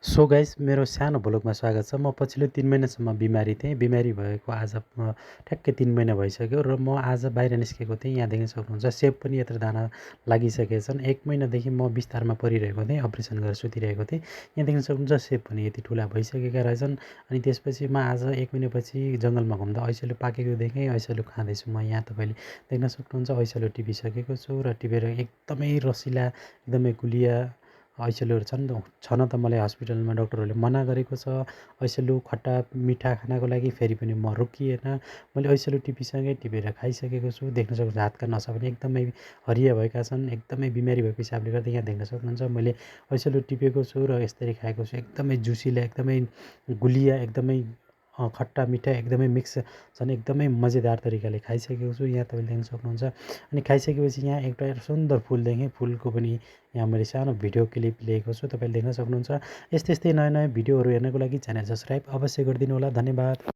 So guys मेरो सानो भ्लगमा स्वागत छ। म पछिल्लो 3 महिनासम्म बिमारी थिएँ। बिमारी भएको आज ठ्याक्कै 3 महिना भइसक्यो र म आज बाहिर निस्केको थिएँ। यहाँ देख्न सक्नुहुन्छ सेप पनि यत्रो दाना लागिसकेका छन्। 1 महिनादेखि म बिस्तारमा परिरहेको थिएँ, अपरेसन गरेर सुतिरहेको थिएँ। यहाँ देख्न सक्नुहुन्छ सेप पनि यति ठुला भइसकेका रहेछन्। अनि त्यसपछि म आज 1 महिनापछि जङ्गलमा घुम्दा ऐसोलो पाकेको देखेँ, ऐसोलो खाँदैछु म। यहाँ तपाईँले देख्न सक्नुहुन्छ ऐसोलो टिपिसकेको छु र टिपेर एकदमै रसिला, एकदमै गुलिया ऐसोलोहरू छन् त मलाई हस्पिटलमा डाक्टरहरूले मना गरेको छ ऐसोलो खट्टा मिठा खानको लागि। फेरि पनि म रोकिएन। मैले ऐसोलो टिपेर खाइसकेको छु। देख्न सक्नुहुन्छ हातका नसा पनि एकदमै हरिया भएका छन्। एकदमै बिमारी भएको हिसाबले गर्दा यहाँ देख्न सक्नुहुन्छ मैले ऐसोलो टिपेको छु र यसरी खाएको छु। एकदमै जुसिला, एकदमै गुलिया, एकदमै खट्टा मिठा एकदमै मिक्स छन्। एकदमै मजेदार तरिकाले खाइसकेको छु। यहाँ तपाईँले देख्न सक्नुहुन्छ। अनि खाइसकेपछि यहाँ एउटा सुन्दर फुल देखेँ। फुलको पनि यहाँ मैले सानो भिडियो क्लिप लिएको छु, तपाईँले देख्न सक्नुहुन्छ। यस्तै नयाँ भिडियोहरू हेर्नको लागि च्यानल सब्सक्राइब अवश्य गरिदिनु होला। धन्यवाद।